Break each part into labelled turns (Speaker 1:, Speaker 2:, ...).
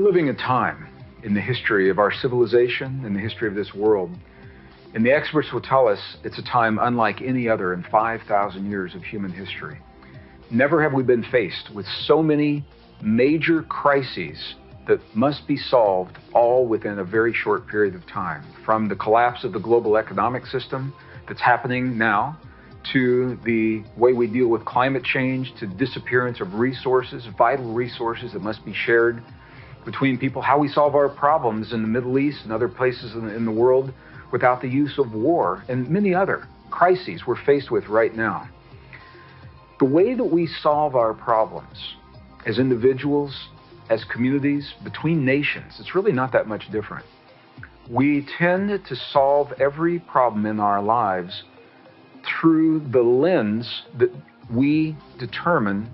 Speaker 1: living a time in the history of our civilization, in the history of this world, and the experts will tell us it's a time unlike any other in 5,000 years of human history. Never have we been faced with so many major crises that must be solved all within a very short period of time. From the collapse of the global economic system that's happening now, to the way we deal with climate change, to disappearance of resources, vital resources that must be shared between people, how we solve our problems in the Middle East and other places in the world without the use of war, and many other crises we're faced with right now. The way that we solve our problems as individuals, as communities, between nations, it's really not that much different. We tend to solve every problem in our lives through the lens that we determine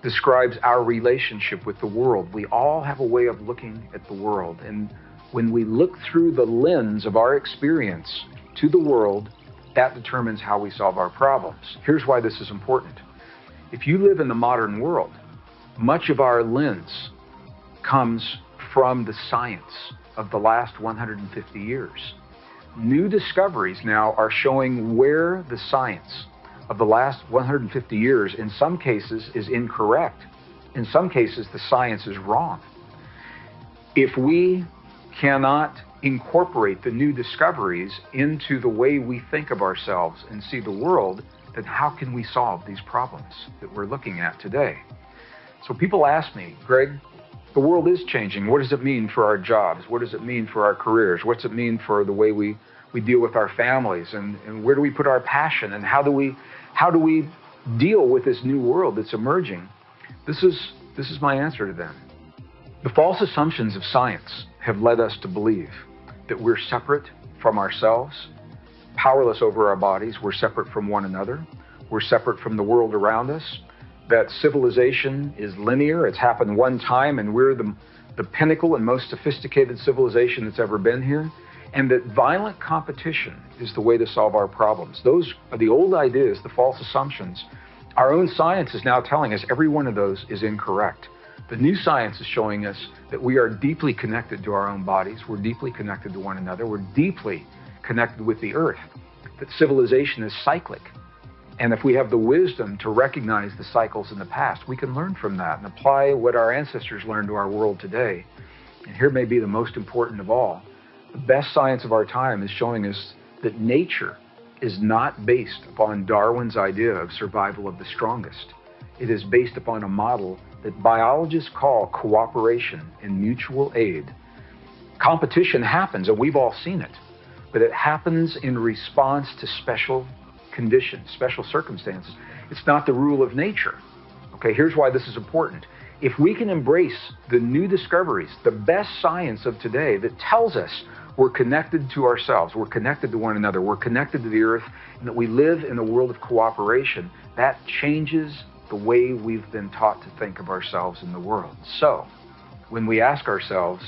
Speaker 1: describes our relationship with the world. We all have a way of looking at the world, and when we look through the lens of our experience to the world, that determines how we solve our problems. Here's why this is important. If you live in the modern world, much of our lens comes from the science of the last 150 years. New discoveries now are showing where the science of the last 150 years, in some cases, is incorrect. In some cases, the science is wrong. If we cannot incorporate the new discoveries into the way we think of ourselves and see the world, then how can we solve these problems that we're looking at today? So people ask me, Greg, the world is changing. What does it mean for our jobs? What does it mean for our careers? What's it mean for the way we deal with our families? And where do we put our passion? And how do we deal with this new world that's emerging? This is my answer to them. The false assumptions of science have led us to believe that we're separate from ourselves, powerless over our bodies. We're separate from one another. We're separate from the world around us. That civilization is linear. It's happened one time, and we're the pinnacle and most sophisticated civilization that's ever been here. And that violent competition is the way to solve our problems. Those are the old ideas, the false assumptions. Our own science is now telling us every one of those is incorrect. The new science is showing us that we are deeply connected to our own bodies. We're deeply connected to one another. We're deeply connected with the earth. That civilization is cyclic. And if we have the wisdom to recognize the cycles in the past, we can learn from that and apply what our ancestors learned to our world today. And here may be the most important of all. The best science of our time is showing us that nature is not based upon Darwin's idea of survival of the strongest. It is based upon a model that biologists call cooperation and mutual aid. Competition happens, and we've all seen it, but it happens in response to special conditions, special circumstances. It's not the rule of nature. Okay, here's why this is important. If we can embrace the new discoveries, the best science of today that tells us we're connected to ourselves, we're connected to one another, we're connected to the earth, and that we live in a world of cooperation, that changes the way we've been taught to think of ourselves in the world. So, when we ask ourselves,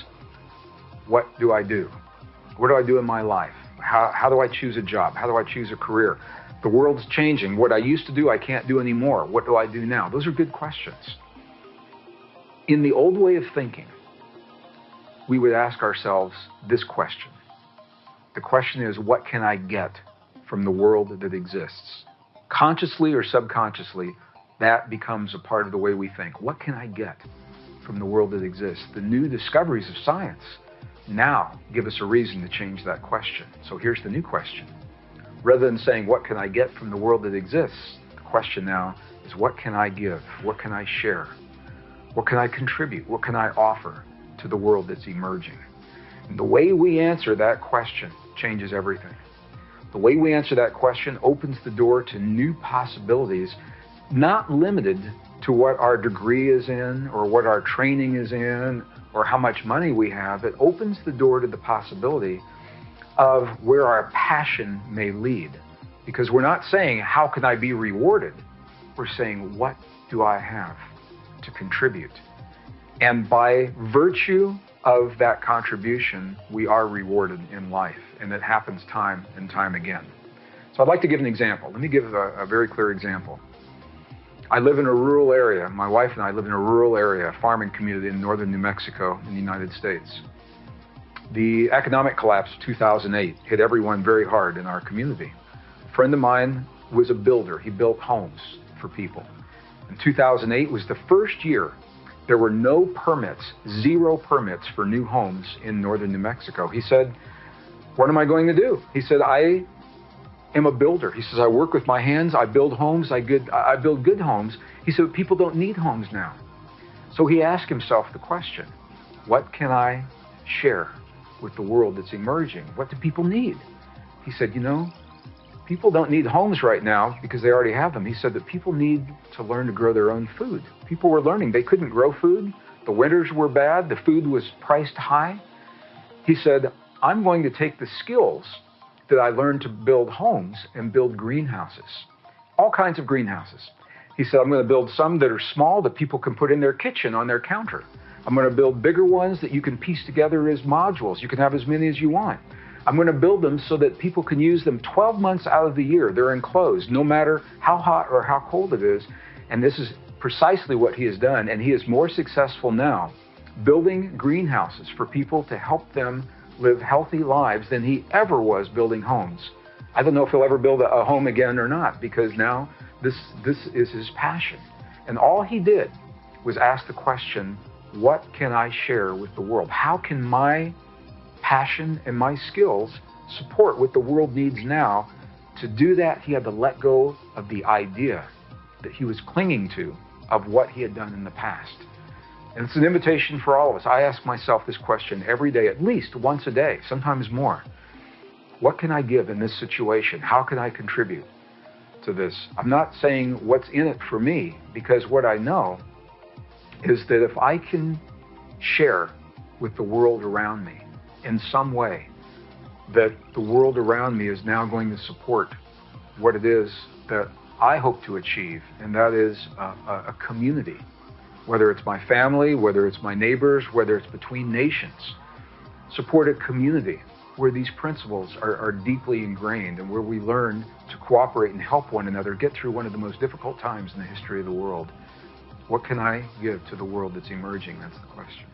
Speaker 1: what do I do? What do I do in my life? How do I choose a job? How do I choose a career? The world's changing. What I used to do, I can't do anymore. What do I do now? Those are good questions. In the old way of thinking, we would ask ourselves this question. The question is, what can I get from the world that exists? Consciously or subconsciously, that becomes a part of the way we think. What can I get from the world that exists? The new discoveries of science now give us a reason to change that question. So here's the new question. Rather than saying, what can I get from the world that exists? The question now is, what can I give? What can I share? What can I contribute? What can I offer to the world that's emerging? And the way we answer that question changes everything. The way we answer that question opens the door to new possibilities, not limited to what our degree is in or what our training is in or how much money we have. It opens the door to the possibility of where our passion may lead. Because we're not saying, how can I be rewarded? We're saying, what do I have to contribute? And by virtue of that contribution, we are rewarded in life. And it happens time and time again. So I'd like to give an example. Let me give a very clear example. I live in a rural area. My wife and I live in a rural area, a farming community in northern New Mexico in the United States. The economic collapse of 2008 hit everyone very hard in our community. A friend of mine was a builder. He built homes for people. In 2008 was the first year there were no permits, 0 permits for new homes in northern New Mexico. He said, "What am I going to do?" He said, "I am a builder." He says, "I work with my hands, I build homes, I build good homes." He said, "People don't need homes now." So he asked himself the question, what can I share with the world that's emerging? What do people need? He said, people don't need homes right now because they already have them. He said that people need to learn to grow their own food. People were learning they couldn't grow food. The winters were bad. The food was priced high. He said, I'm going to take the skills that I learned to build homes and build greenhouses, all kinds of greenhouses. He said, I'm going to build some that are small that people can put in their kitchen on their counter. I'm going to build bigger ones that you can piece together as modules. You can have as many as you want. I'm going to build them so that people can use them 12 months out of the year. They're enclosed, no matter how hot or how cold it is. And this is precisely what he has done. And he is more successful now building greenhouses for people to help them live healthy lives than he ever was building homes. I don't know if he'll ever build a home again or not, because now this is his passion. And all he did was ask the question, what can I share with the world? How can my passion and my skills support what the world needs now? To do that, he had to let go of the idea that he was clinging to of what he had done in the past. And it's an invitation for all of us. I ask myself this question every day, at least once a day, sometimes more. What can I give in this situation? How can I contribute to this? I'm not saying what's in it for me, because what I know is that if I can share with the world around me in some way, that the world around me is now going to support what it is that I hope to achieve, and that is a community, whether it's my family, whether it's my neighbors, whether it's between nations. Support a community where these principles are deeply ingrained and where we learn to cooperate and help one another get through one of the most difficult times in the history of the world. What can I give to the world that's emerging? That's the question.